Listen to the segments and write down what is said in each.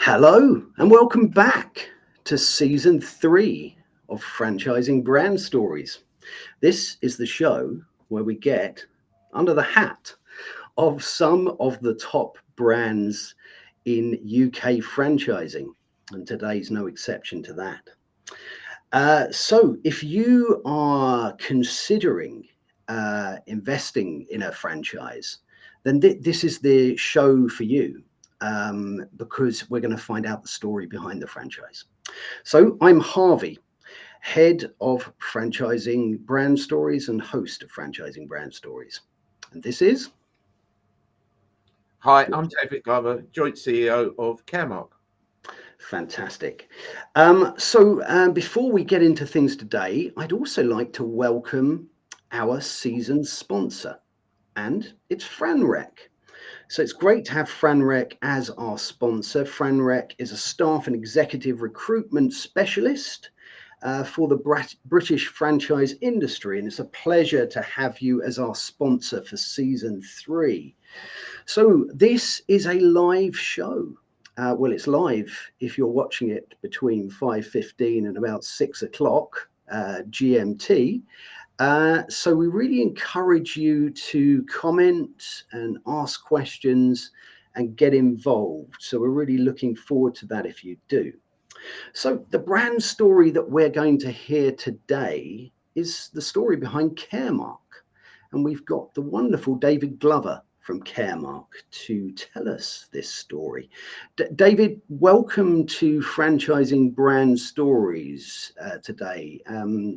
Hello and welcome back to season 3 of Franchising Brand Stories. This is the show where we get under the hat of some of the top brands in UK franchising, and today's no exception to that. So, if you are considering investing in a franchise, then this is the show for you because we're going to find out the story behind the franchise. So, I'm Harvey, head of Franchising Brand Stories and host of Franchising Brand Stories. And this is. Hi, I'm David Glover, Joint CEO of Caremark. Fantastic. Before we get into things today, I'd also like to welcome our season sponsor, and it's FranRec. So it's great to have FranRec as our sponsor. FranRec is a staff and executive recruitment specialist for the British franchise industry, and it's a pleasure to have you as our sponsor for season 3. So this is a live show. Well, it's live if you're watching it between 5:15 and about 6 o'clock GMT. So we really encourage you to comment and ask questions and get involved. So we're really looking forward to that if you do. So the brand story that we're going to hear today is the story behind Caremark. And we've got the wonderful David Glover from Caremark to tell us this story. David, welcome to Franchising Brand Stories today.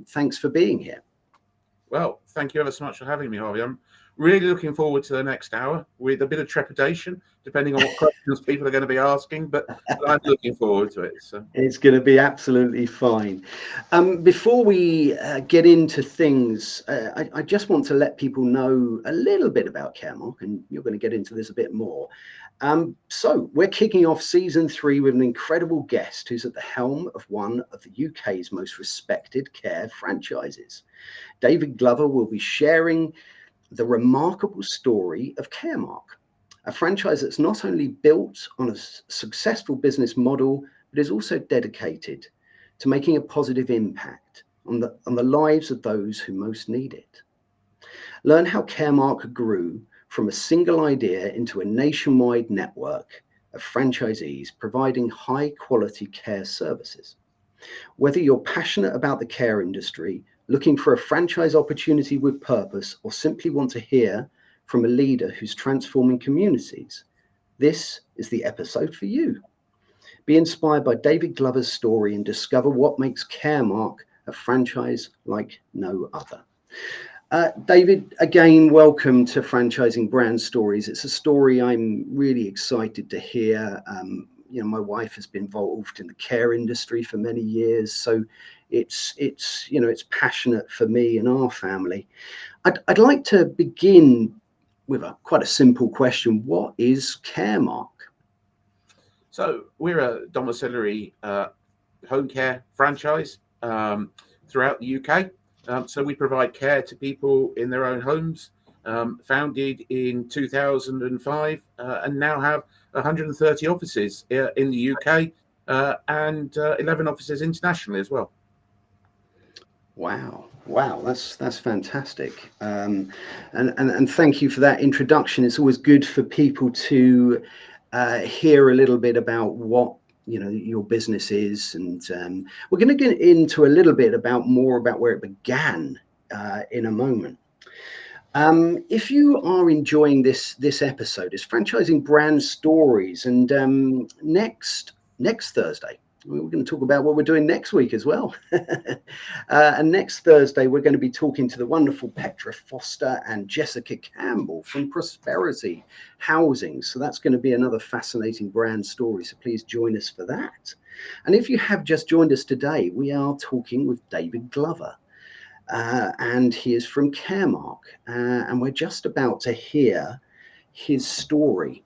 Thanks for being here. Well, thank you ever so much for having me, Harvey. I'm really looking forward to the next hour with a bit of trepidation, depending on what questions people are going to be asking, but I'm looking forward to it. So. It's going to be absolutely fine. Before we get into things, I just want to let people know a little bit about Caremark, and you're going to get into this a bit more. So we're kicking off season 3 with an incredible guest who's at the helm of one of the UK's most respected care franchises. David Glover will be sharing the remarkable story of Caremark, a franchise that's not only built on a successful business model, but is also dedicated to making a positive impact on the lives of those who most need it. Learn how Caremark grew from a single idea into a nationwide network of franchisees providing high quality care services. Whether you're passionate about the care industry, looking for a franchise opportunity with purpose, or simply want to hear from a leader who's transforming communities, this is the episode for you. Be inspired by David Glover's story and discover what makes Caremark a franchise like no other. David, again, welcome to Franchising Brand Stories. It's a story I'm really excited to hear. My wife has been involved in the care industry for many years, so it's passionate for me and our family. I'd like to begin with quite a simple question. What is Caremark? So we're a domiciliary home care franchise throughout the UK. So we provide care to people in their own homes, founded in 2005, and now have 130 offices in the UK and 11 offices internationally as well. Wow, that's fantastic. And thank you for that introduction. It's always good for people to hear a little bit about what your business is, and we're going to get into a little bit more about where it began in a moment. If you are enjoying this episode, it's Franchising Brand Stories, and next Thursday we're going to talk about what we're doing next week as well. And next Thursday we're going to be talking to the wonderful Petra Foster and Jessica Campbell from Prosperity Housing. So that's going to be another fascinating brand story. So please join us for that. And if you have just joined us today, we are talking with David Glover. And he is from Caremark, and we're just about to hear his story.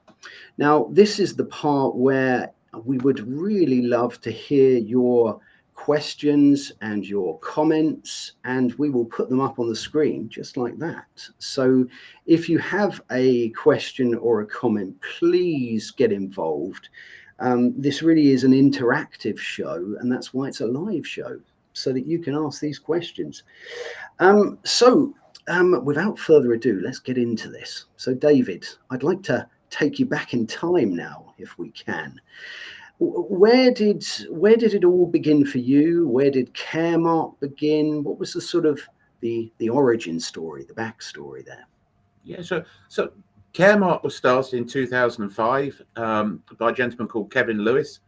Now, this is the part where we would really love to hear your questions and your comments, and we will put them up on the screen just like that. So if you have a question or a comment, please get involved. This really is an interactive show, and that's why it's a live show, so that you can ask these questions. Without further ado, let's get into this. So, David, I'd like to take you back in time now, if we can. Where did it all begin for you? Where did Caremark begin? What was the sort of the origin story, the backstory there? Yeah, so Caremark was started in 2005 by a gentleman called Kevin Lewis.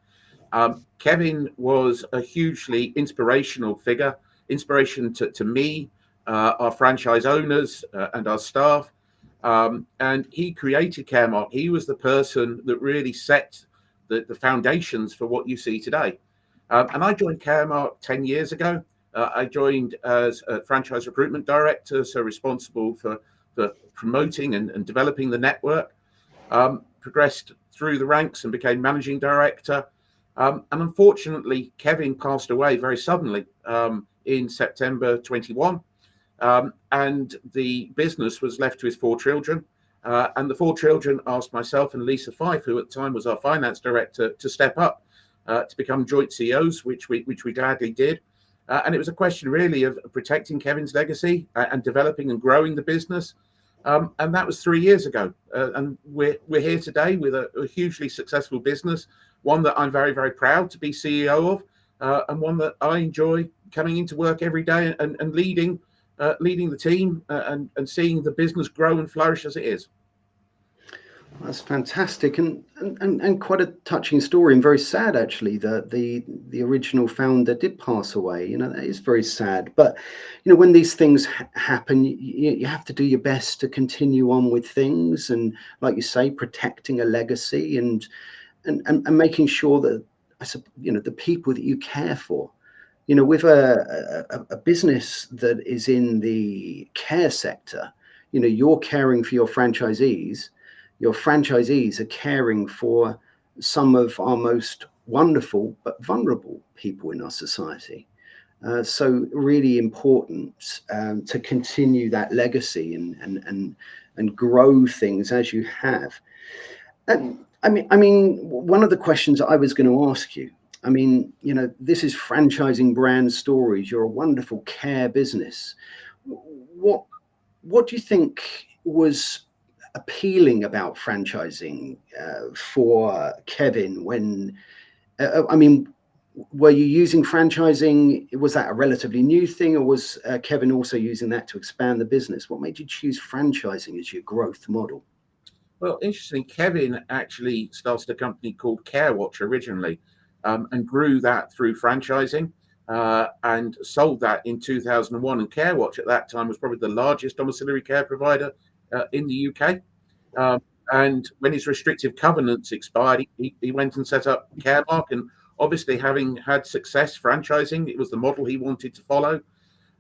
Kevin was a hugely inspirational figure, inspiration to me, our franchise owners, and our staff. And he created Caremark. He was the person that really set the foundations for what you see today. And I joined Caremark 10 years ago. I joined as a franchise recruitment director, so responsible for promoting and developing the network. Progressed through the ranks and became managing director. And unfortunately, Kevin passed away very suddenly in September 21. And the business was left to his 4 children. And the 4 children asked myself and Lisa Fife, who at the time was our finance director, to step up to become joint CEOs, which we gladly did. And it was a question really of protecting Kevin's legacy and developing and growing the business. And that was 3 years ago. And we're here today with a hugely successful business, one that I'm very, very proud to be CEO of, and one that I enjoy coming into work every day and leading the team and seeing the business grow and flourish as it is. That's fantastic, and quite a touching story, and very sad actually that the original founder did pass away. You know, that is very sad. But you know, when these things happen, you have to do your best to continue on with things, and like you say, protecting a legacy and making sure that you know the people that you care for. You know, with a business that is in the care sector, you know, you're caring for your franchisees. Your franchisees are caring for some of our most wonderful but vulnerable people in our society. So really important to continue that legacy and grow things as you have. And I mean, one of the questions I was going to ask you. I mean, you know, this is franchising brand stories. You're a wonderful care business. What do you think was appealing about franchising for Kevin when, I mean, were you using franchising? Was that a relatively new thing, or was Kevin also using that to expand the business? What made you choose franchising as your growth model? Well, interestingly, Kevin actually started a company called CareWatch originally, and grew that through franchising, and sold that in 2001. And CareWatch at that time was probably the largest domiciliary care provider in the UK. Um, and when his restrictive covenants expired, he went and set up Caremark. And obviously, having had success franchising, it was the model he wanted to follow.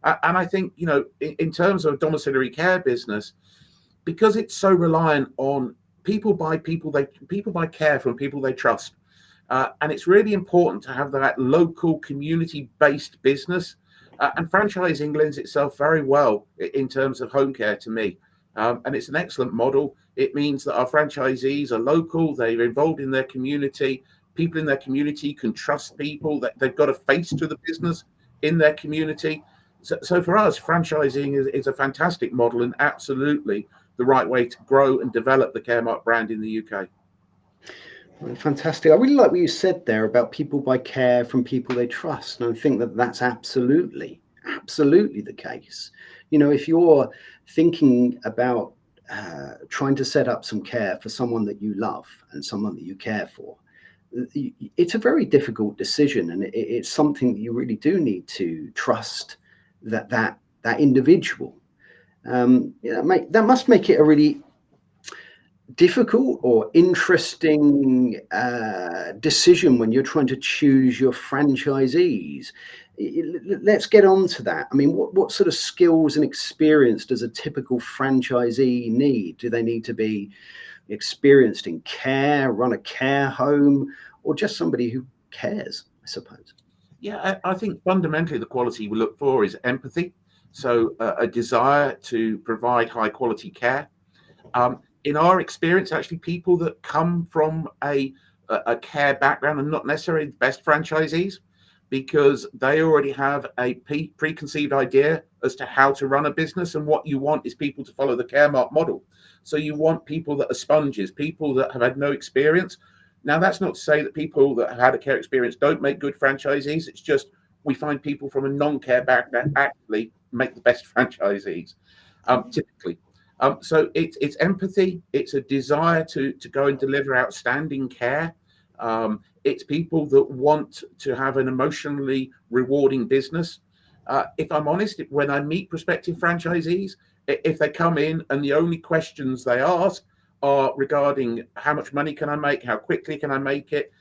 And I think, you know, in terms of a domiciliary care business, because it's so reliant on people buy care from people they trust. And it's really important to have that local community-based business. And franchising lends itself very well in terms of home care to me. And it's an excellent model. It means that our franchisees are local, they're involved in their community. People in their community can trust people, that they've got a face to the business in their community. So for us, franchising is a fantastic model and absolutely the right way to grow and develop the Caremark brand in the UK. Fantastic. I really like what you said there about people buy care from people they trust. And I think that that's absolutely the case. You know, if you're thinking about trying to set up some care for someone that you love and someone that you care for, it's a very difficult decision, and it's something that you really do need to trust that individual. That must make it a really difficult or interesting decision when you're trying to choose your franchisees. Let's get on to that. I mean, what sort of skills and experience does a typical franchisee need? Do they need to be experienced in care, run a care home, or just somebody who cares, I suppose? Yeah, I think fundamentally the quality we look for is empathy. So a desire to provide high quality care. In our experience, actually, people that come from a a care background and not necessarily the best franchisees, because they already have a preconceived idea as to how to run a business. And what you want is people to follow the Caremark model. So you want people that are sponges, people that have had no experience. Now, that's not to say that people that have had a care experience don't make good franchisees. It's just we find people from a non-care background actually make the best franchisees, typically. So it's empathy. It's a desire to go and deliver outstanding care. It's people that want to have an emotionally rewarding business. If I'm honest, when I meet prospective franchisees, if they come in and the only questions they ask are regarding how much money can I make, how quickly can I make it,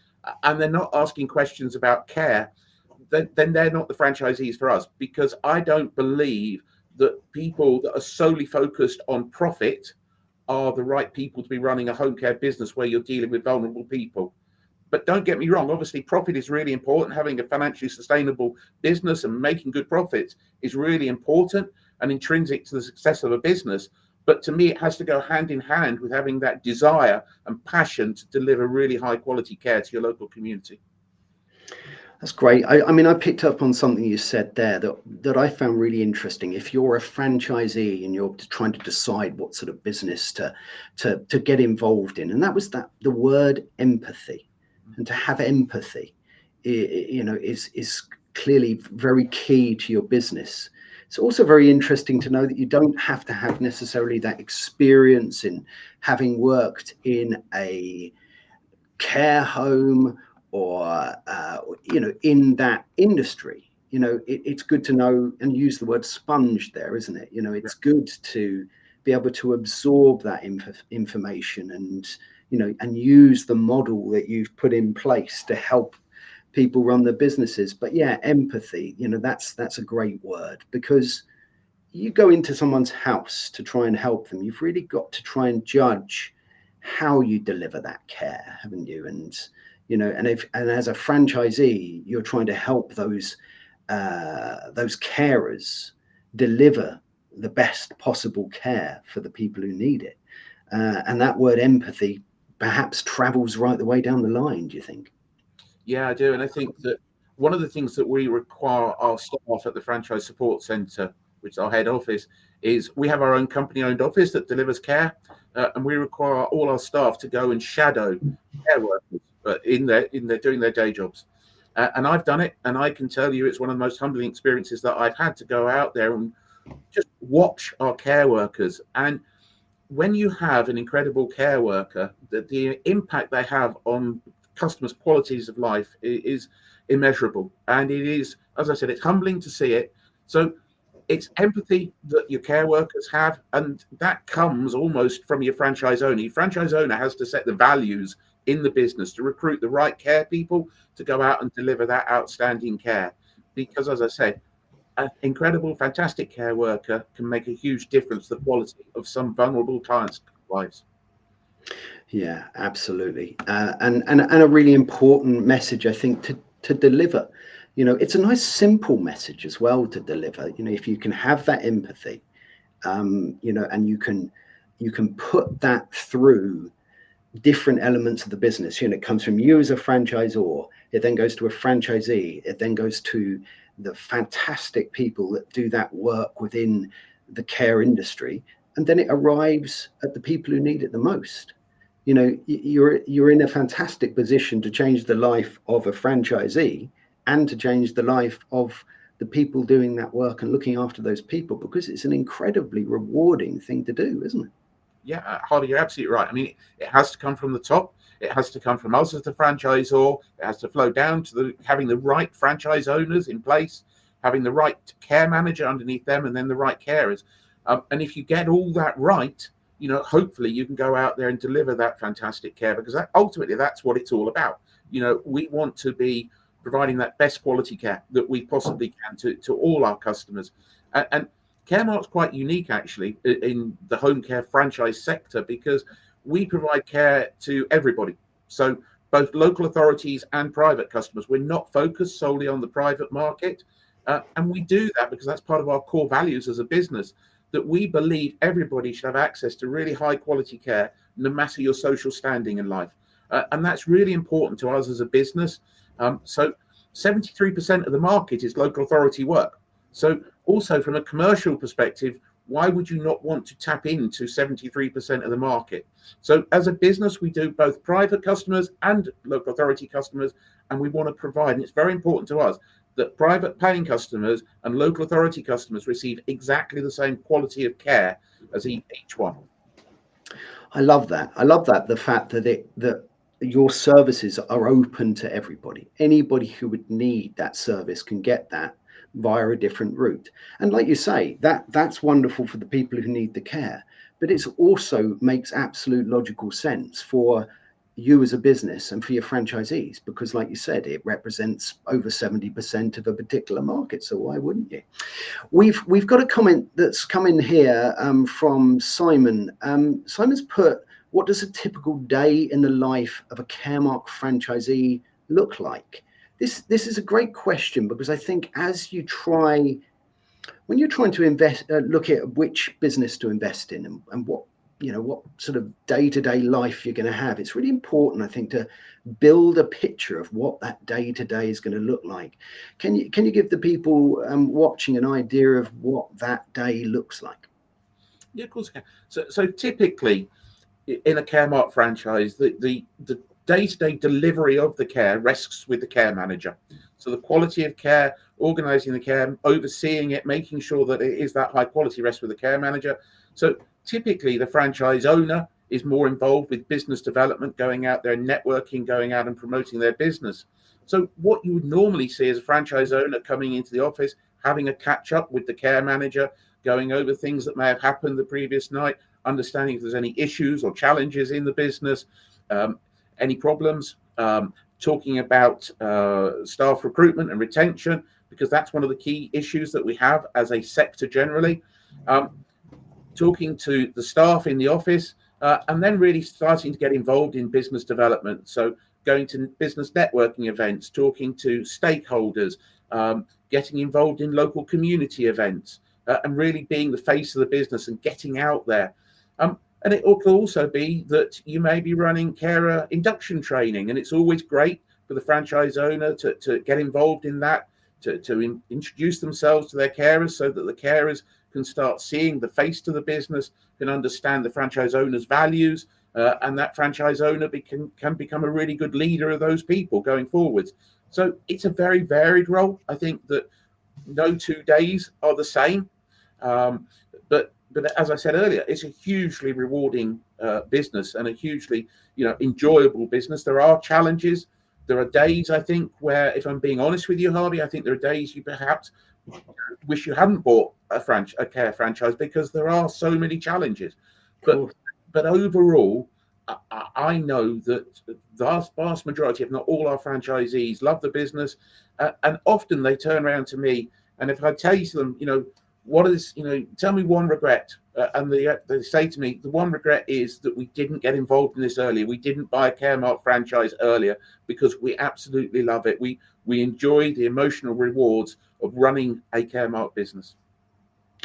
and they're not asking questions about care, then they're not the franchisees for us, because I don't believe that people that are solely focused on profit are the right people to be running a home care business where you're dealing with vulnerable people. But don't get me wrong, obviously profit is really important. Having a financially sustainable business and making good profits is really important and intrinsic to the success of a business. But to me, it has to go hand in hand with having that desire and passion to deliver really high quality care to your local community. That's great. I mean, I picked up on something you said there that I found really interesting. If you're a franchisee and you're trying to decide what sort of business to get involved in, and that was the word empathy, and to have empathy, is clearly very key to your business. It's also very interesting to know that you don't have to have necessarily that experience in having worked in a care home or in that industry. It's good to know and use the word sponge there, isn't it? It's good to be able to absorb that information and use the model that you've put in place to help people run their businesses. But yeah, empathy, that's a great word, because you go into someone's house to try and help them. You've really got to try and judge how you deliver that care, haven't you? And as a franchisee, you're trying to help those carers deliver the best possible care for the people who need it. And that word empathy perhaps travels right the way down the line, do you think? Yeah, I do. And I think that one of the things that we require our staff at the Franchise Support Centre, which is our head office, is we have our own company-owned office that delivers care, and we require all our staff to go and shadow care workers in their doing their day jobs. And I've done it, and I can tell you it's one of the most humbling experiences that I've had, to go out there and just watch our care workers. And when you have an incredible care worker, the impact they have on customers' qualities of life is immeasurable. And it is, as I said, it's humbling to see it. So it's empathy that your care workers have, and that comes almost from your franchise owner. Your franchise owner has to set the values in the business to recruit the right care people to go out and deliver that outstanding care. Because, as I said, an incredible, fantastic care worker can make a huge difference to the quality of some vulnerable clients' lives. Yeah, absolutely. And a really important message, I think, to deliver. It's a nice, simple message as well to deliver. If you can have that empathy, and you can put that through different elements of the business. It comes from you as a franchisor. It then goes to a franchisee. It then goes to the fantastic people that do that work within the care industry, and then it arrives at the people who need it the most. You're in a fantastic position to change the life of a franchisee and to change the life of the people doing that work and looking after those people, because it's an incredibly rewarding thing to do, isn't it? Yeah, Harley, you're absolutely right. I mean, it has to come from the top. It has to come from us as the franchisor. It has to flow down to having the right franchise owners in place, having the right care manager underneath them, and then the right carers. And if you get all that right, hopefully you can go out there and deliver that fantastic care, because ultimately that's what it's all about. We want to be providing that best quality care that we possibly can to all our customers. And Caremark's quite unique, actually, in the home care franchise sector, because we provide care to everybody. So both local authorities and private customers. We're not focused solely on the private market. And we do that because that's part of our core values as a business, that we believe everybody should have access to really high quality care, no matter your social standing in life. And that's really important to us as a business. So 73% of the market is local authority work. So also from a commercial perspective, why would you not want to tap into 73% of the market? So as a business, we do both private customers and local authority customers, and we want to provide, and it's very important to us, that private paying customers and local authority customers receive exactly the same quality of care as each one. I love that. I love that. The fact that your services are open to everybody. Anybody who would need that service can get that via a different route. And like you say, that's wonderful for the people who need the care. But it's also makes absolute logical sense for you as a business and for your franchisees, because like you said, it represents over 70% of a particular market. So why wouldn't you? We've got a comment that's come in here from Simon. Simon's put, what does a typical day in the life of a Caremark franchisee look like? This is a great question, because I think when you're trying to invest, look at which business to invest in and what sort of day-to-day life you're going to have, it's really important, I think, to build a picture of what that day-to-day is going to look like. Can you give the people watching an idea of what that day looks like? Yeah, of course I can. So typically in a Caremark franchise, the day-to-day delivery of the care rests with the care manager. So the quality of care, organising the care, overseeing it, making sure that it is that high quality rests with the care manager. So typically the franchise owner is more involved with business development, going out there and networking, going out and promoting their business. So what you would normally see as a franchise owner coming into the office, having a catch up with the care manager, going over things that may have happened the previous night, understanding if there's any issues or challenges in the business, any problems, talking about staff recruitment and retention, because that's one of the key issues that we have as a sector generally. Talking to the staff in the office, and then really starting to get involved in business development. So going to business networking events, talking to stakeholders, getting involved in local community events, and really being the face of the business and getting out there. And it could also be that you may be running carer induction training, and it's always great for the franchise owner to get involved in that, to introduce themselves to their carers, so that the carers can start seeing the face to the business, can understand the franchise owner's values, and that franchise owner can become a really good leader of those people going forwards. So it's a very varied role. I think that no 2 days are the same. But as I said earlier, it's a hugely rewarding business and a hugely enjoyable business. There are challenges. There are days, I think, where, if I'm being honest with you, Harvey, I think there are days you perhaps wish you hadn't bought a care franchise, because there are so many challenges. But overall, I know that the vast majority, if not all, our franchisees love the business, and often they turn around to me, and if I tell them, tell me one regret, and they say to me, the one regret is that we didn't get involved in this earlier. We didn't buy a Caremark franchise earlier, because we absolutely love it. We enjoy the emotional rewards of running a Caremark business.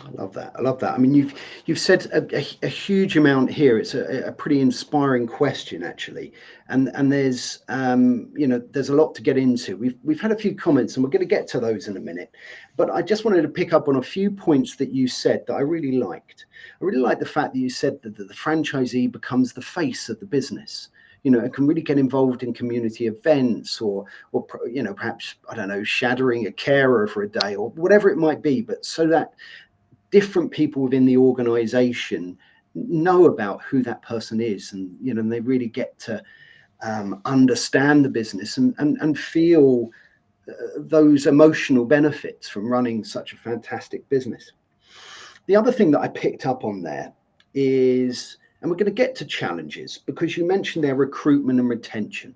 I love that. I love that. I mean, you've said a huge amount here. It's a pretty inspiring question, actually, and there's there's a lot to get into. We've had a few comments, and we're going to get to those in a minute. But I just wanted to pick up on a few points that you said that I really liked. I really like the fact that you said that the franchisee becomes the face of the business. It can really get involved in community events, or perhaps, I don't know, shadowing a carer for a day, or whatever it might be. But so that different people within the organization know about who that person is, and they really get to understand the business and feel those emotional benefits from running such a fantastic business. The other thing that I picked up on there is, and we're going to get to challenges, because you mentioned their recruitment and retention.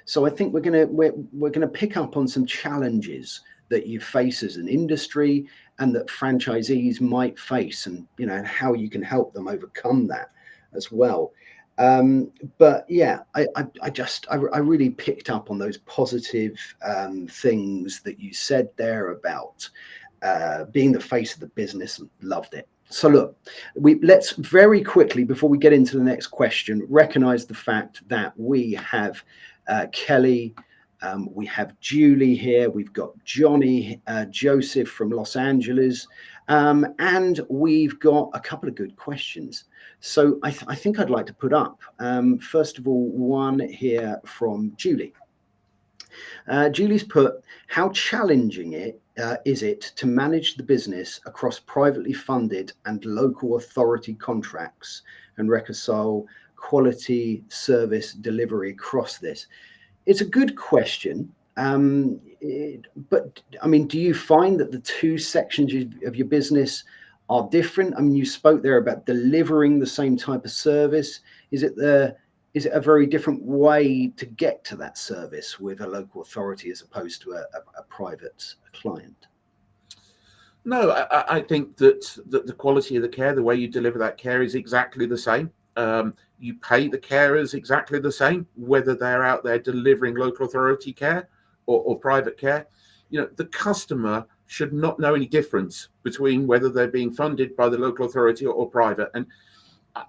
So I think we're going to pick up on some challenges that you face as an industry, and that franchisees might face, and how you can help them overcome that as well. But yeah, I really picked up on those positive things that you said there about being the face of the business, and loved it. So look, let's very quickly, before we get into the next question, recognize the fact that we have Kelly, we have Julie here, we've got Johnny, Joseph from Los Angeles, and we've got a couple of good questions. So I think I'd like to put up, first of all, one here from Julie. Julie's put, how challenging is it to manage the business across privately funded and local authority contracts and reconcile quality service delivery across this? It's a good question. But I mean, do you find that the two sections of your business are different? I mean, you spoke there about delivering the same type of service. Is it a very different way to get to that service with a local authority as opposed to a private client? No, I think that the quality of the care, the way you deliver that care, is exactly the same. You pay the carers exactly the same, whether they're out there delivering local authority care or private care. The customer should not know any difference between whether they're being funded by the local authority or private. And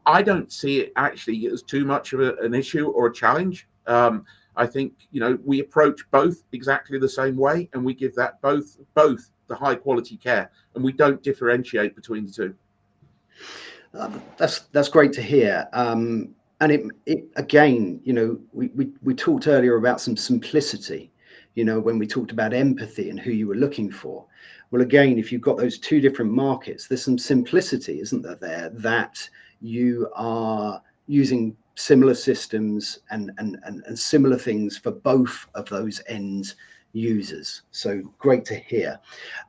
I don't see it actually as too much of an issue or a challenge. I think we approach both exactly the same way, and we give that both the high quality care, and we don't differentiate between the two. That's great to hear. And it again, we talked earlier about some simplicity. When we talked about empathy and who you were looking for. Well, again, if you've got those two different markets, there's some simplicity, isn't there, that you are using similar systems and similar things for both of those end users. So great to hear.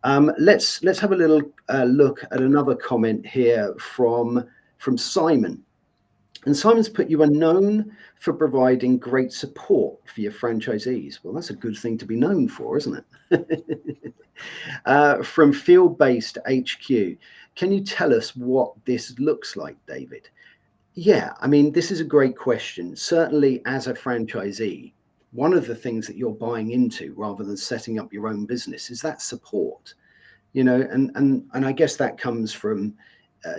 Let's have a little look at another comment here from Simon. And Simon's put, you are known for providing great support for your franchisees. Well, that's a good thing to be known for, isn't it? From Field-Based HQ, can you tell us what this looks like, David? Yeah, I mean, this is a great question. Certainly as a franchisee, one of the things that you're buying into rather than setting up your own business is that support, and I guess that comes from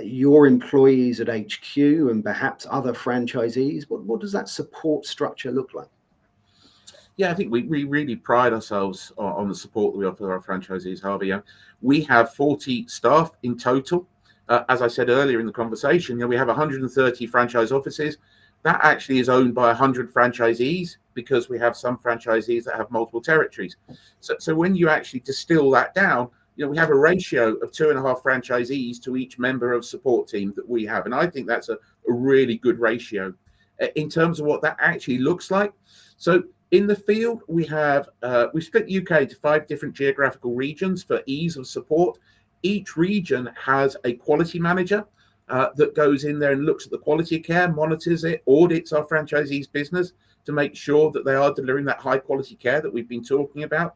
your employees at HQ and perhaps other franchisees. What does that support structure look like? Yeah, I think we really pride ourselves on the support that we offer our franchisees, Harvey. We have 40 staff in total. As I said earlier in the conversation, we have 130 franchise offices. That actually is owned by 100 franchisees because we have some franchisees that have multiple territories. So when you actually distill that down, we have a ratio of 2.5 franchisees to each member of support team that we have. And I think that's a really good ratio in terms of what that actually looks like. So in the field, we split the UK into 5 different geographical regions for ease of support. Each region has a quality manager that goes in there and looks at the quality of care, monitors it, audits our franchisees' business to make sure that they are delivering that high quality care that we've been talking about.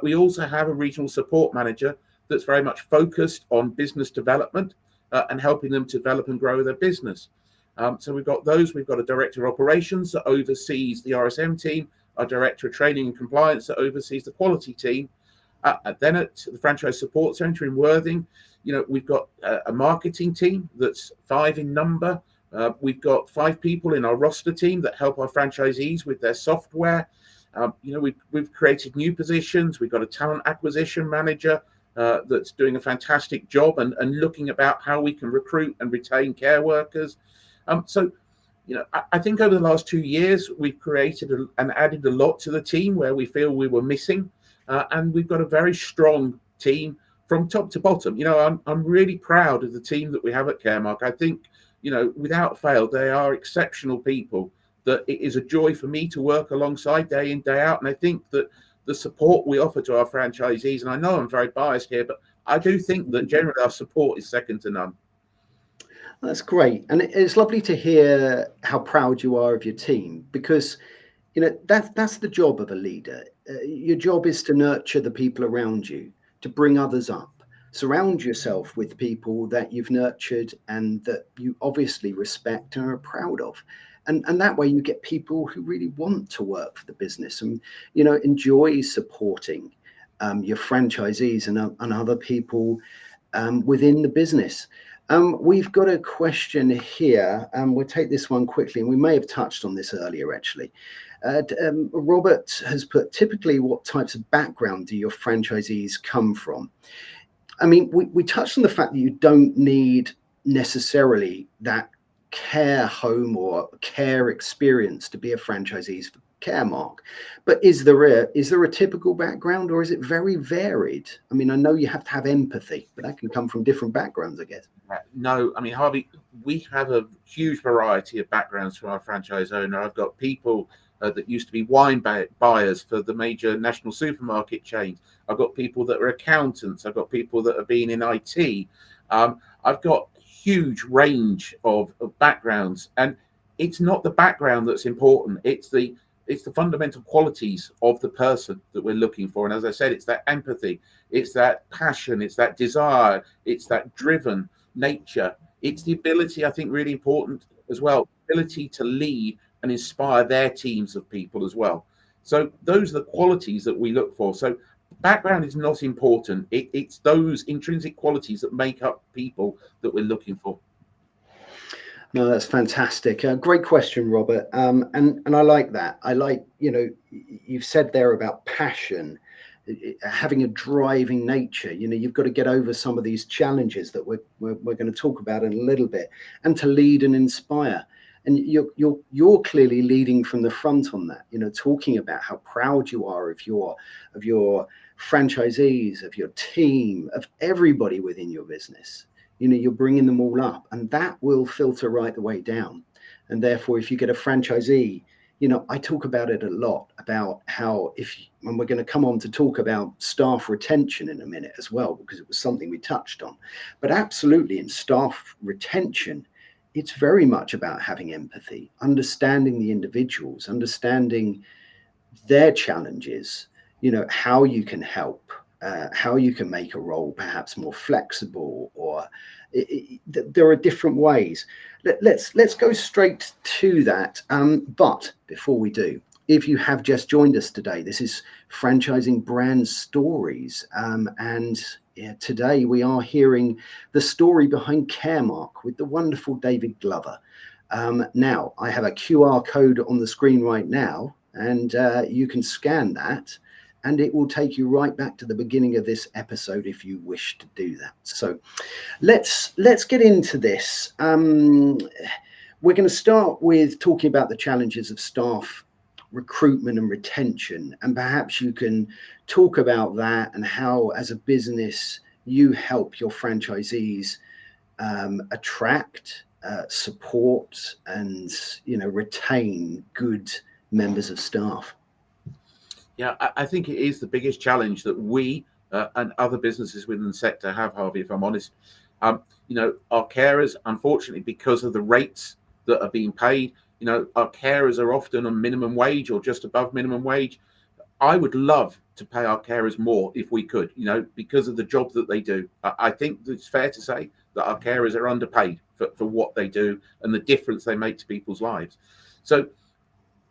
We also have a regional support manager that's very much focused on business development and helping them to develop and grow their business. So we've got those. We've got a director of operations that oversees the RSM team, our director of training and compliance that oversees the quality team. Then at the Franchise Support Centre in Worthing, we've got a marketing team that's 5 in number. We've got 5 people in our roster team that help our franchisees with their software. We've created new positions. We've got a talent acquisition manager that's doing a fantastic job and looking about how we can recruit and retain care workers. I think over the last 2 years, we've created and added a lot to the team where we feel we were missing. And we've got a very strong team from top to bottom. I'm really proud of the team that we have at Caremark. I think, without fail, they are exceptional people that it is a joy for me to work alongside day in, day out. And I think that the support we offer to our franchisees, and I know I'm very biased here, but I do think that generally our support is second to none. That's great. And it's lovely to hear how proud you are of your team, because that's the job of a leader. Your job is to nurture the people around you, to bring others up, surround yourself with people that you've nurtured and that you obviously respect and are proud of. And that way you get people who really want to work for the business and, enjoy supporting your franchisees and other people within the business. We've got a question here, and we'll take this one quickly, and we may have touched on this earlier actually. Robert has put, typically what types of background do your franchisees come from? I mean, we touched on the fact that you don't need necessarily that care home or care experience to be a franchisee for Caremark, but is there a typical background, or is it very varied? I mean, I know you have to have empathy, but that can come from different backgrounds, I guess. No, I mean, Harvey, we have a huge variety of backgrounds from our franchise owner. I've got people that used to be wine buyers for the major national supermarket chains. I've got people that are accountants. I've got people that have been in IT. I've got huge range of backgrounds, and it's not the background that's important. It's the fundamental qualities of the person that we're looking for. And as I said, it's that empathy, it's that passion, it's that desire, it's that driven nature. It's the ability, I think, really important as well, ability to lead and inspire their teams of people as well. So those are the qualities that we look for. So background is not important. It's those intrinsic qualities that make up people that we're looking for. No, that's fantastic. Great question, Robert. And I like that. I like, you've said there about passion, having a driving nature. You've got to get over some of these challenges that we're going to talk about in a little bit, and to lead and inspire. And you're clearly leading from the front on that. Talking about how proud you are of your franchisees, of your team, of everybody within your business. You're bringing them all up, and that will filter right the way down. And therefore, if you get a franchisee, I talk about it a lot, about how and we're going to come on to talk about staff retention in a minute as well, because it was something we touched on. But absolutely, in staff retention, it's very much about having empathy, understanding the individuals, understanding their challenges, how you can help, how you can make a role perhaps more flexible, or there are different ways. Let's go straight to that. But before we do, if you have just joined us today, this is Franchising Brand Stories, and today we are hearing the story behind Caremark with the wonderful David Glover. Now, I have a QR code on the screen right now, and you can scan that, and it will take you right back to the beginning of this episode if you wish to do that. So let's get into this. We're going to start with talking about the challenges of staff recruitment and retention, and perhaps you can talk about that and how, as a business, you help your franchisees attract, support, and retain good members of staff. Yeah, I think it is the biggest challenge that we and other businesses within the sector have, Harvey, if I'm honest. Our carers, unfortunately, because of the rates that are being paid, our carers are often on minimum wage or just above minimum wage. I would love to pay our carers more if we could, because of the job that they do. I think it's fair to say that our carers are underpaid for what they do and the difference they make to people's lives. So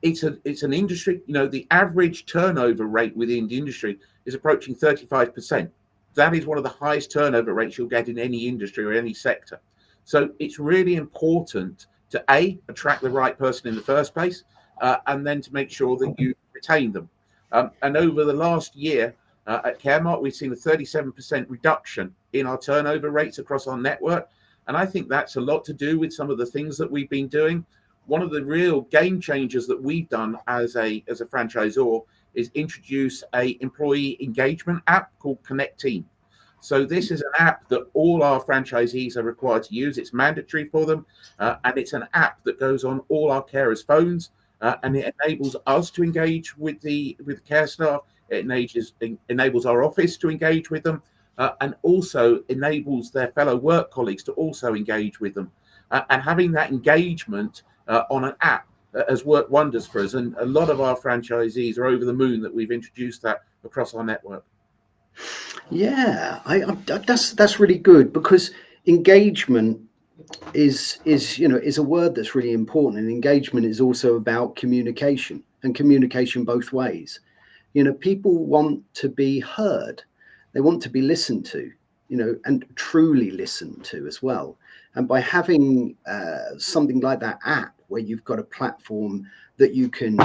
it's an industry, the average turnover rate within the industry is approaching 35%. That is one of the highest turnover rates you'll get in any industry or any sector. So it's really important to attract the right person in the first place, and then to make sure that you retain them. And over the last year at Caremark, we've seen a 37% reduction in our turnover rates across our network. And I think that's a lot to do with some of the things that we've been doing. One of the real game changers that we've done as a franchisor is introduce a employee engagement app called Connect Team. So this is an app that all our franchisees are required to use. It's mandatory for them, and it's an app that goes on all our carers' phones, and it enables us to engage with the care staff. It enables our office to engage with them, and also enables their fellow work colleagues to also engage with them. And having that engagement on an app has worked wonders for us, and a lot of our franchisees are over the moon that we've introduced that across our network. Yeah, that's really good, because engagement is a word that's really important, and engagement is also about communication, and communication both ways. People want to be heard, they want to be listened to, and truly listened to as well. And by having something like that app where you've got a platform that you can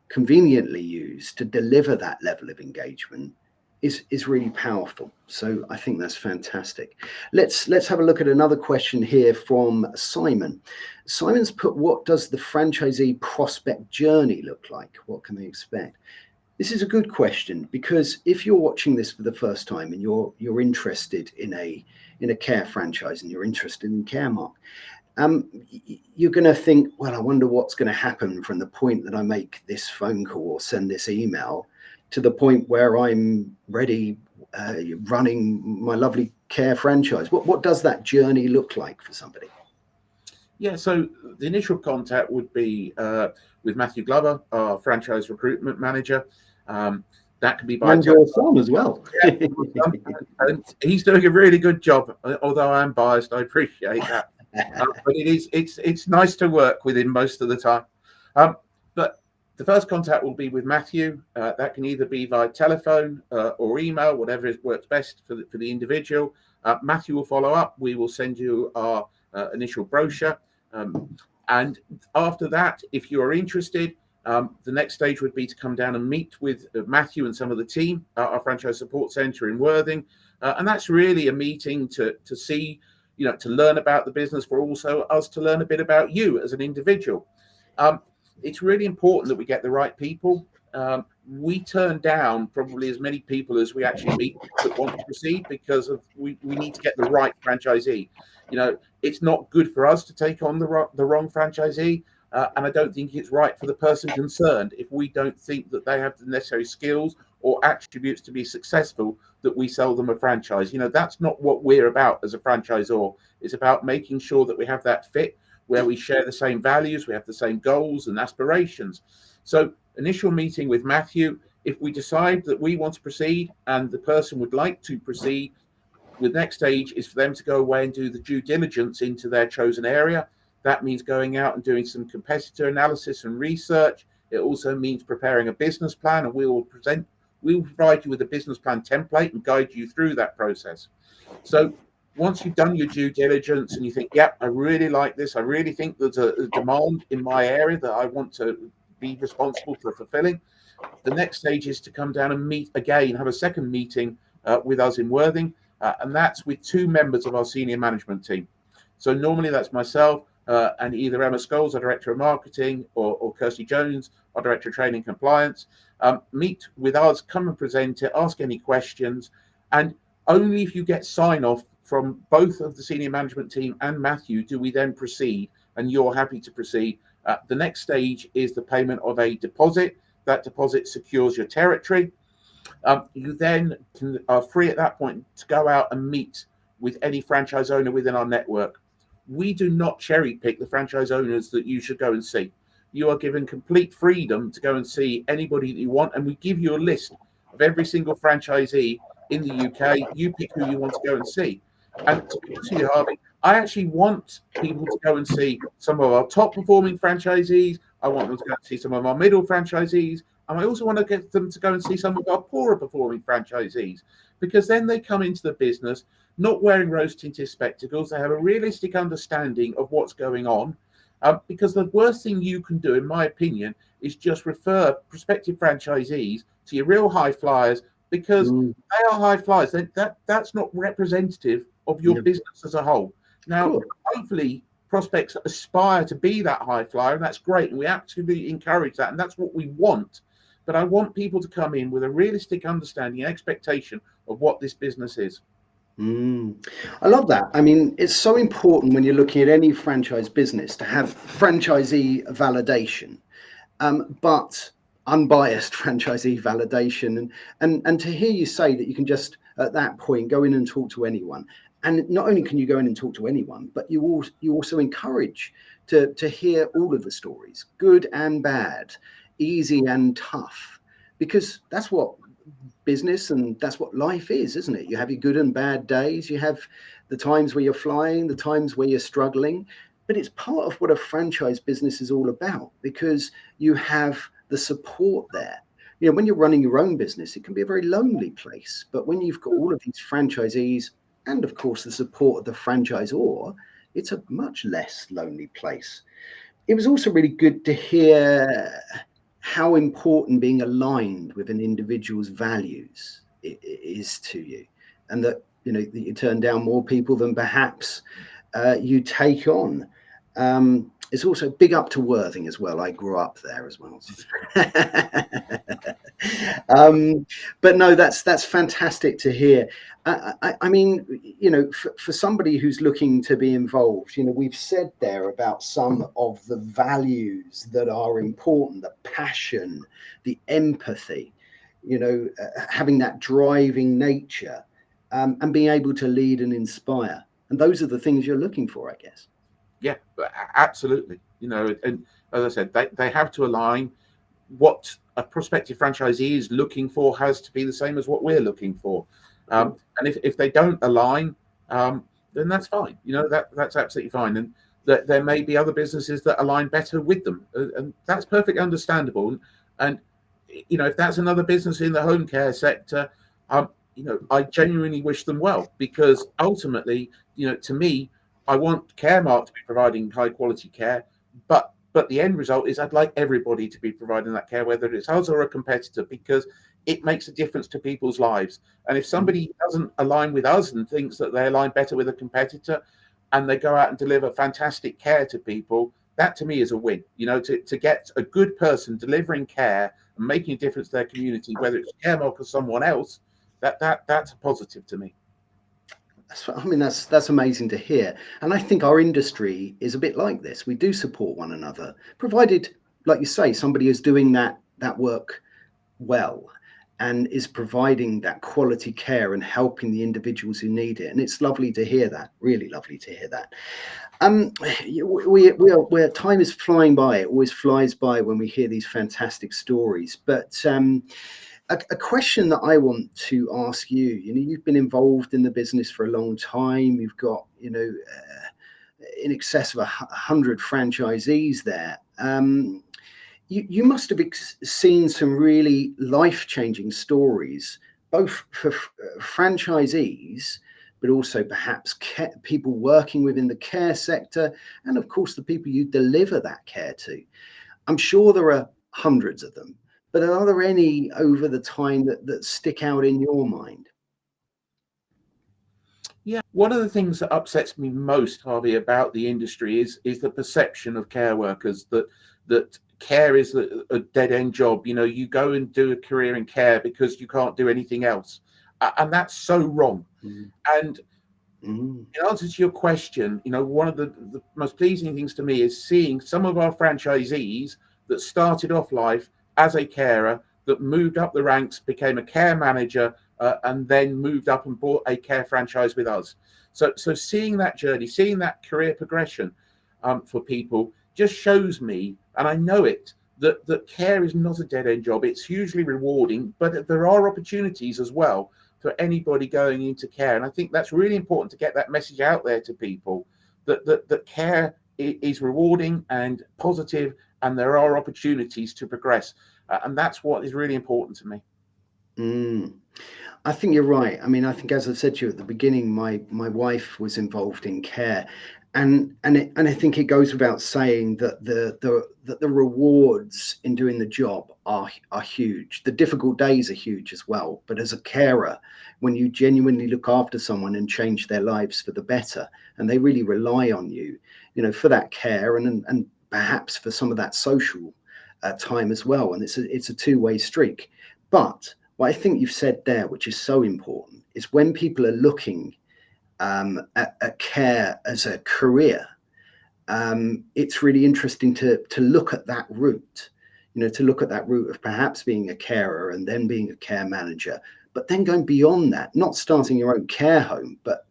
conveniently use to deliver that level of engagement is really powerful. So I think that's fantastic. Let's have a look at another question here from Simon. Simon's put, what does the franchisee prospect journey look like? What can they expect? This is a good question, because if you're watching this for the first time and you're interested in a care franchise and you're interested in Caremark, you're going to think, well, I wonder what's going to happen from the point that I make this phone call or send this email to the point where I'm ready running my lovely care franchise. What does that journey look like for somebody? Yeah, so the initial contact would be with Matthew Glover, our franchise recruitment manager. That can be by And your son as well. Yeah, and he's doing a really good job. Although I'm biased, I appreciate that. But it's nice to work with him most of the time. But the first contact will be with Matthew. That can either be via telephone or email, whatever works best for the individual. Matthew will follow up. We will send you our initial brochure. And after that, if you are interested, the next stage would be to come down and meet with Matthew and some of the team at our franchise support centre in Worthing. And that's really a meeting to see, to learn about the business, for also us to learn a bit about you as an individual. It's really important that we get the right people. We turn down probably as many people as we actually meet that want to proceed, because we need to get the right franchisee. It's not good for us to take on the wrong franchisee. And I don't think it's right for the person concerned if we don't think that they have the necessary skills or attributes to be successful, that we sell them a franchise. That's not what we're about as a franchisor. It's about making sure that we have that fit, where we share the same values, we have the same goals and aspirations. So initial meeting with Matthew, if we decide that we want to proceed and the person would like to proceed, the next stage is for them to go away and do the due diligence into their chosen area. That means going out and doing some competitor analysis and research. It also means preparing a business plan, and we will provide you with a business plan template and guide you through that process. So once you've done your due diligence and you think, yeah, I really like this, I really think there's a demand in my area that I want to be responsible for fulfilling, the next stage is to come down and meet again, have a second meeting with us in Worthing, and that's with two members of our senior management team. So normally that's myself and either Emma Scholes, our Director of Marketing, or Kirsty Jones, our Director of Training and Compliance. Meet with us, come and present it, ask any questions, and only if you get sign-off from both of the senior management team and Matthew do we then proceed, and you're happy to proceed. The next stage is the payment of a deposit. That deposit secures your territory. You then are free at that point to go out and meet with any franchise owner within our network. We do not cherry pick the franchise owners that you should go and see. You are given complete freedom to go and see anybody that you want, and we give you a list of every single franchisee in the UK. You pick who you want to go and see. And to be honest with you, Harvey, I actually want people to go and see some of our top performing franchisees. I want them to go and see some of our middle franchisees. And I also want to get them to go and see some of our poorer performing franchisees, because then they come into the business not wearing rose-tinted spectacles. They have a realistic understanding of what's going on. Because the worst thing you can do, in my opinion, is just refer prospective franchisees to your real high flyers, because they are high flyers. That's not representative of your business as a whole. Now, hopefully, prospects aspire to be that high flyer, and that's great. And we absolutely encourage that, and that's what we want. But I want people to come in with a realistic understanding and expectation of what this business is. I love that. I mean, it's so important when you're looking at any franchise business to have franchisee validation, but unbiased franchisee validation. And to hear you say that you can just at that point go in and talk to anyone. And not only can you go in and talk to anyone, but you also encourage to hear all of the stories, good and bad, easy and tough, because that's what business and that's what life is, isn't it? You have your good and bad days. You have the times where you're flying, the times where you're struggling, but it's part of what a franchise business is all about, because you have the support there. When you're running your own business, it can be a very lonely place, but when you've got all of these franchisees and of course the support of the franchisor, it's a much less lonely place. It was also really good to hear how important being aligned with an individual's values is to you, and that that you turn down more people than perhaps you take on. It's also big up to Worthing as well. I grew up there as well. But no, that's fantastic to hear. I mean, for somebody who's looking to be involved, we've said there about some of the values that are important, the passion, the empathy, having that driving nature, and being able to lead and inspire. And those are the things you're looking for, I guess. Yeah, absolutely. And as I said, they have to align. What a prospective franchisee is looking for has to be the same as what we're looking for. And if they don't align, then that's fine. That's absolutely fine. And there may be other businesses that align better with them, and that's perfectly understandable. And if that's another business in the home care sector, I genuinely wish them well, because ultimately, to me, I want Caremark to be providing high quality care, but the end result is I'd like everybody to be providing that care, whether it's us or a competitor, because it makes a difference to people's lives. And if somebody doesn't align with us and thinks that they align better with a competitor, and they go out and deliver fantastic care to people, that to me is a win. To get a good person delivering care and making a difference to their community, whether it's Caremark or someone else, that's a positive to me. That's amazing to hear. And I think our industry is a bit like this. We do support one another, provided, like you say, somebody is doing that work well and is providing that quality care and helping the individuals who need it. And it's lovely to hear that. Really lovely to hear that. Where time is flying by. It always flies by when we hear these fantastic stories. But a question that I want to ask you, you've been involved in the business for a long time. You've got, in excess of 100 franchisees there. You must have seen some really life-changing stories, both for franchisees, but also perhaps people working within the care sector, and of course the people you deliver that care to. I'm sure there are hundreds of them, but are there any over the time that stick out in your mind? Yeah, one of the things that upsets me most, Harvey, about the industry is the perception of care workers that care is a dead end job. You go and do a career in care because you can't do anything else, and that's so wrong. And in answer to your question, one of the most pleasing things to me is seeing some of our franchisees that started off life as a carer, that moved up the ranks, became a care manager, and then moved up and bought a care franchise with us. So seeing that journey, seeing that career progression for people just shows me, and I know it, that care is not a dead-end job. It's hugely rewarding, but there are opportunities as well for anybody going into care. And I think that's really important to get that message out there to people, that care is rewarding and positive, and there are opportunities to progress. And that's what is really important to me. I think you're right. I mean, I think, as I said to you at the beginning, my wife was involved in care, and I think it goes without saying that the rewards in doing the job are huge. The difficult days are huge as well. But as a carer, when you genuinely look after someone and change their lives for the better, and they really rely on you, for that care and perhaps for some of that social time as well, and it's a two-way streak. But what I think you've said there, which is so important, is when people are looking at care as a career, it's really interesting to look at that route, to look at that route of perhaps being a carer and then being a care manager, but then going beyond that, not starting your own care home, but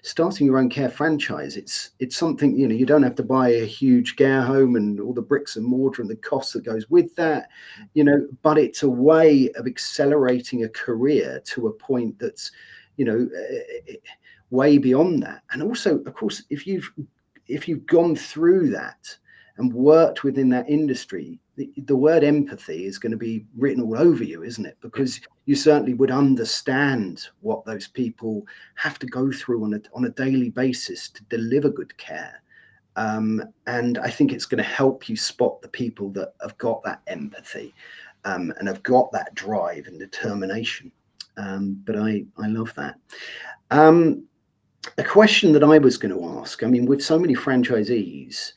starting your own care franchise. It's something, you don't have to buy a huge care home and all the bricks and mortar and the costs that goes with that, but it's a way of accelerating a career to a point that's, way beyond that. And also, of course, if you've gone through that and worked within that industry, the word empathy is going to be written all over you, isn't it? Because you certainly would understand what those people have to go through on a daily basis to deliver good care. And I think it's going to help you spot the people that have got that empathy and have got that drive and determination. But I love that. A question that I was going to ask, I mean, with so many franchisees,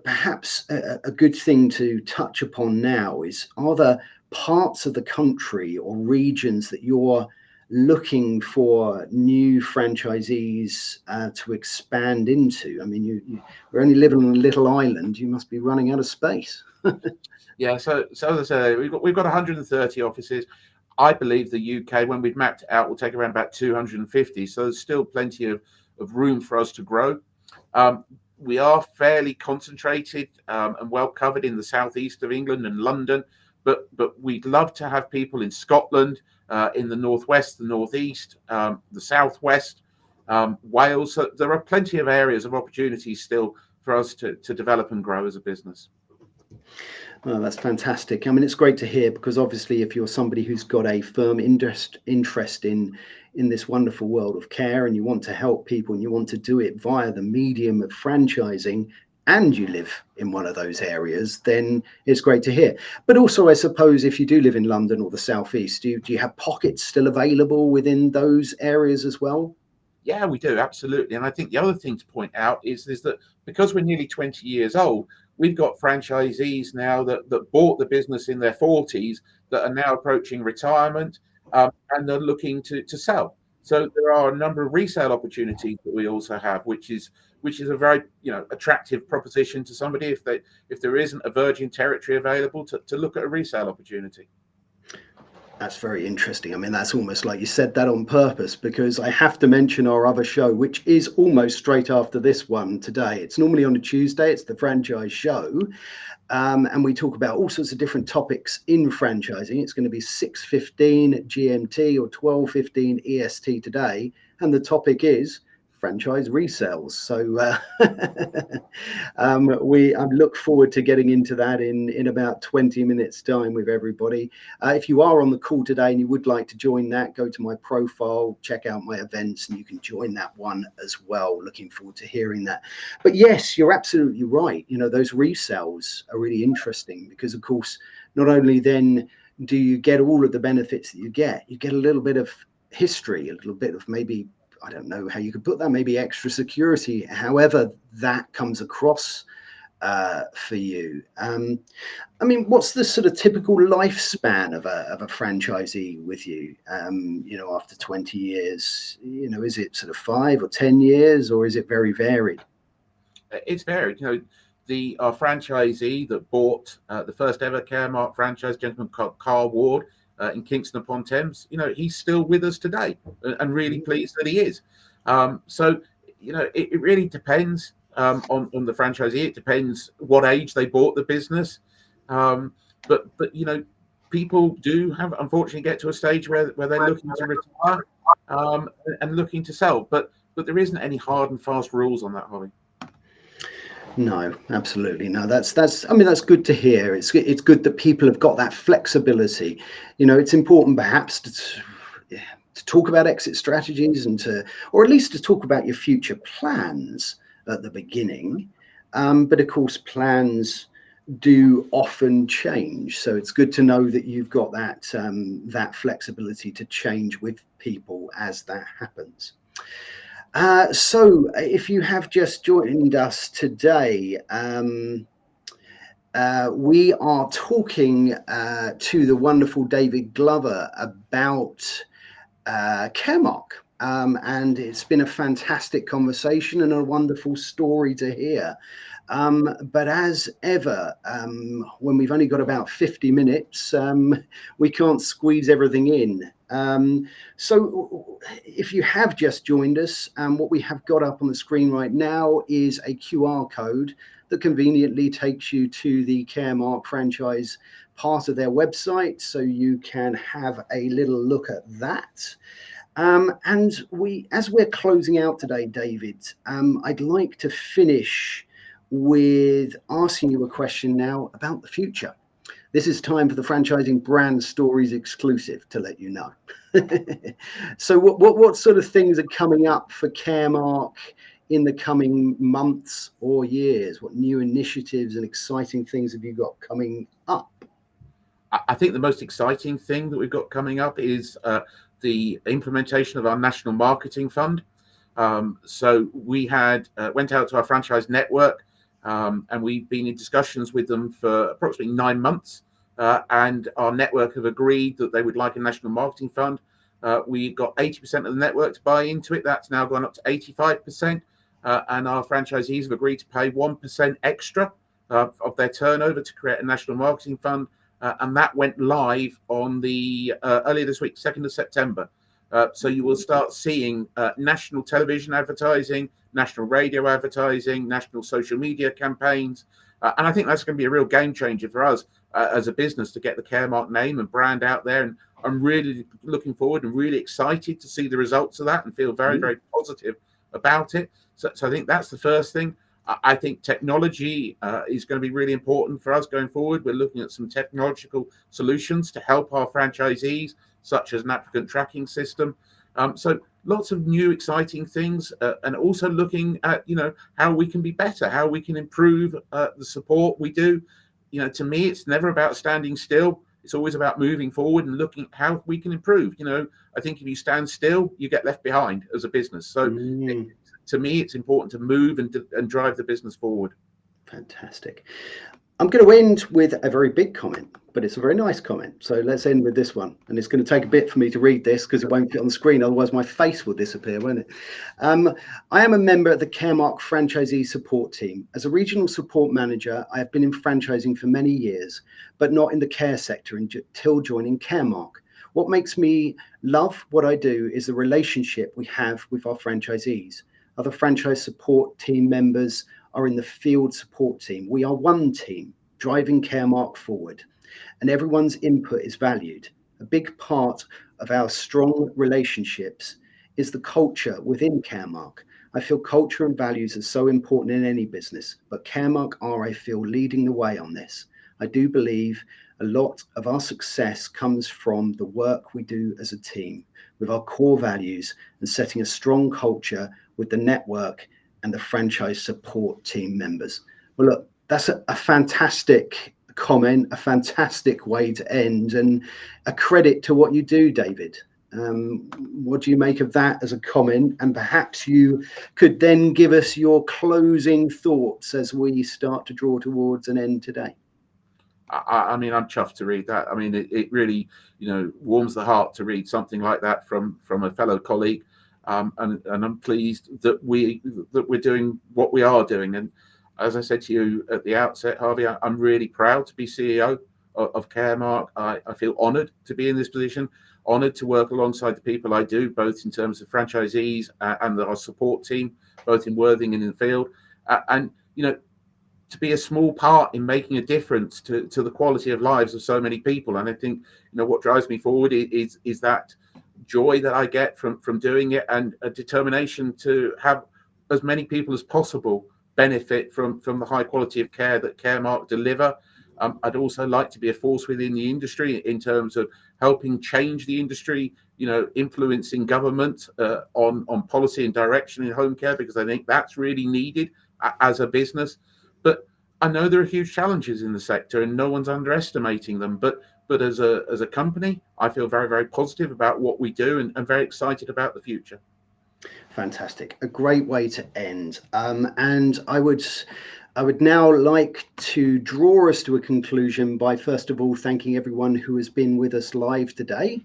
perhaps a good thing to touch upon now is, are there parts of the country or regions that you're looking for new franchisees to expand into? I mean, we're only living on a little island. You must be running out of space. Yeah, so as I say, we've got 130 offices. I believe the UK, when we've mapped it out, will take around about 250. So there's still plenty of room for us to grow. We are fairly concentrated and well covered in the southeast of England and London, but we'd love to have people in Scotland, in the northwest, the northeast, the southwest, Wales. So there are plenty of areas of opportunities still for us to develop and grow as a business. Well, that's fantastic. I mean, it's great to hear, because obviously if you're somebody who's got a firm interest in this wonderful world of care, and you want to help people and you want to do it via the medium of franchising, and you live in one of those areas, then it's great to hear. But also, I suppose, if you do live in London or the southeast, do you have pockets still available within those areas as well? Yeah, we do, absolutely. And I think the other thing to point out is that because we're nearly 20 years old, we've got franchisees now that bought the business in their 40s that are now approaching retirement, and they're looking to sell. So there are a number of resale opportunities that we also have, which is a very attractive proposition to somebody if there isn't a virgin territory available to look at a resale opportunity. That's very interesting. I mean, that's almost like you said that on purpose, because I have to mention our other show, which is almost straight after this one today. It's normally on a Tuesday. It's the Franchise Show. And we talk about all sorts of different topics in franchising. It's going to be 6:15 GMT or 12:15 EST today. And the topic is franchise resales. So I look forward to getting into that in about 20 minutes time with everybody. If you are on the call today and you would like to join that, go to my profile, check out my events, and you can join that one as well. Looking forward to hearing that. But yes, you're absolutely right. Those resales are really interesting, because of course, not only then do you get all of the benefits that you get a little bit of history, a little bit of, maybe, I don't know how you could put that, maybe extra security, however that comes across for you. I mean, what's the sort of typical lifespan of a franchisee with you? After 20 years, is it sort of 5 or 10 years, or is it very varied? It's varied. Our franchisee that bought the first ever Caremark franchise, gentleman called Carl Ward, in Kingston upon Thames, he's still with us today, and really pleased that he is. So it really depends on the franchisee. It depends what age they bought the business. But people do unfortunately get to a stage where they're looking to retire, and looking to sell. But there isn't any hard and fast rules on that, Holly. No, absolutely. No, I mean, that's good to hear. It's good that people have got that flexibility. It's important perhaps to talk about exit strategies, or at least to talk about your future plans at the beginning. But of course, plans do often change. So it's good to know that you've got that flexibility to change with people as that happens. So if you have just joined us today, we are talking to the wonderful David Glover about Caremark. And it's been a fantastic conversation and a wonderful story to hear. But as ever, when we've only got about 50 minutes, we can't squeeze everything in. So if you have just joined us, what we have got up on the screen right now is a QR code that conveniently takes you to the Caremark franchise part of their website, so you can have a little look at that. And as we're closing out today, David, I'd like to finish with asking you a question now about the future. This is time for the Franchising Brand Stories exclusive to let you know. So what sort of things are coming up for Caremark in the coming months or years? What new initiatives and exciting things have you got coming up? I think the most exciting thing that we've got coming up is the implementation of our national marketing fund. So we went out to our franchise network, and we've been in discussions with them for approximately 9 months. And our network have agreed that they would like a national marketing fund. We got 80% of the network to buy into it. That's now gone up to 85%. And our franchisees have agreed to pay 1% extra of their turnover to create a national marketing fund. And that went live on the earlier this week, 2nd of September. So you will start seeing national television advertising, national radio advertising, national social media campaigns. And I think that's going to be a real game changer for us as a business to get the Caremark name and brand out there. And I'm really looking forward and really excited to see the results of that and feel very, very positive about it. So I think that's the first thing. I think technology is going to be really important for us going forward. We're looking at some technological solutions to help our franchisees, such as an applicant tracking system. So lots of new exciting things, and also looking at, how we can be better, how we can improve the support we do. To me, it's never about standing still. It's always about moving forward and looking at how we can improve. I think if you stand still, you get left behind as a business. So to me, it's important to move and drive the business forward. Fantastic. I'm going to end with a very big comment, but it's a very nice comment. So let's end with this one. And it's going to take a bit for me to read this because it won't fit on the screen. Otherwise, my face will disappear, won't it? I am a member of the Caremark franchisee support team. As a regional support manager, I have been in franchising for many years, but not in the care sector until joining Caremark. What makes me love what I do is the relationship we have with our franchisees. Other franchise support team members are in the field support team. We are one team driving Caremark forward, and everyone's input is valued. A big part of our strong relationships is the culture within Caremark. I feel culture and values are so important in any business, but Caremark are, I feel, leading the way on this. I do believe a lot of our success comes from the work we do as a team with our core values and setting a strong culture with the network and the franchise support team members. Well, look, that's a fantastic comment, a fantastic way to end, and a credit to what you do, David. What do you make of that as a comment? And perhaps you could then give us your closing thoughts as we start to draw towards an end today. I mean, I'm chuffed to read that. I mean, it really, warms the heart to read something like that from a fellow colleague. And I'm pleased that we're doing what we are doing. And as I said to you at the outset, Harvey, I'm really proud to be CEO of Caremark. I feel honoured to be in this position, honoured to work alongside the people I do, both in terms of franchisees and our support team, both in Worthing and in the field. And to be a small part in making a difference to the quality of lives of so many people. And I think, what drives me forward is that joy that I get from doing it, and a determination to have as many people as possible benefit from the high quality of care that Caremark deliver. I'd also like to be a force within the industry in terms of helping change the industry, influencing government on policy and direction in home care, because I think that's really needed as a business. But I know there are huge challenges in the sector and no one's underestimating them. But as a company, I feel very, very positive about what we do and very excited about the future. Fantastic. A great way to end. And I would now like to draw us to a conclusion by, first of all, thanking everyone who has been with us live today.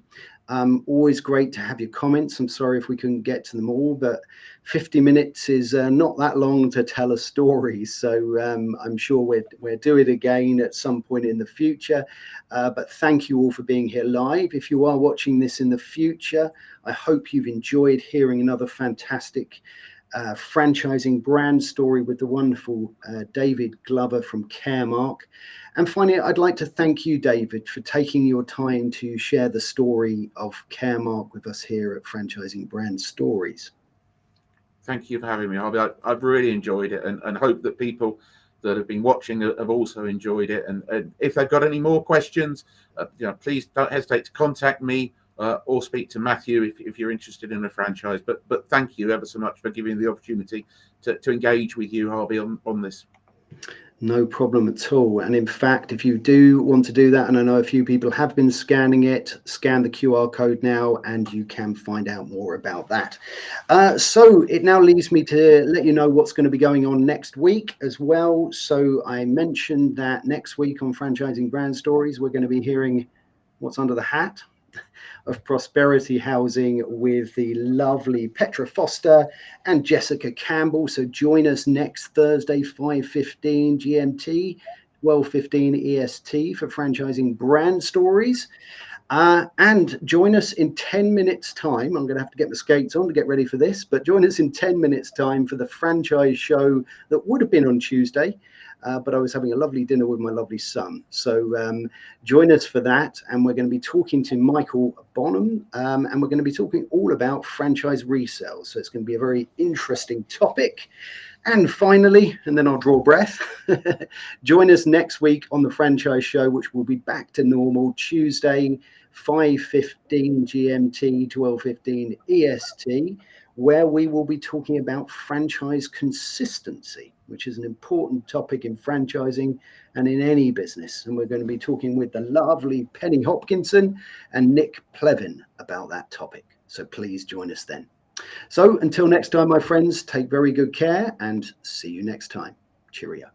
Always great to have your comments. I'm sorry if we couldn't get to them all, but 50 minutes is not that long to tell a story. So I'm sure we'll do it again at some point in the future. But thank you all for being here live. If you are watching this in the future, I hope you've enjoyed hearing another fantastic franchising brand story with the wonderful David Glover from Caremark. And finally, I'd like to thank you, David, for taking your time to share the story of Caremark with us here at Franchising Brand Stories. Thank you for having me, Harvey. I've really enjoyed it and hope that people that have been watching have also enjoyed it. And if they've got any more questions, please don't hesitate to contact me or speak to Matthew if you're interested in a franchise. But thank you ever so much for giving me the opportunity to engage with you, Harvey, on this. No problem at all. And in fact, if you do want to do that, and I know a few people have been scanning it, scan the QR code now and you can find out more about that. So it now leaves me to let you know what's going to be going on next week as well. So I mentioned that next week on Franchising Brand Stories, we're going to be hearing what's under the hat of prosperity housing with the lovely Petra Foster and Jessica Campbell. So join us next Thursday, 5:15 GMT, 12:15 EST for Franchising Brand Stories. And join us in 10 minutes time. I'm going to have to get the skates on to get ready for this, but join us in 10 minutes time for the franchise show that would have been on Tuesday. But I was having a lovely dinner with my lovely son. So join us for that. And we're going to be talking to Michael Bonham, and we're going to be talking all about franchise resale. So it's going to be a very interesting topic. And finally, and then I'll draw breath, join us next week on the franchise show, which will be back to normal Tuesday, 5:15 GMT, 12:15 EST, where we will be talking about franchise consistency, which is an important topic in franchising and in any business. And we're going to be talking with the lovely Penny Hopkinson and Nick Plevin about that topic. So please join us then. So until next time, my friends, take very good care and see you next time. Cheerio.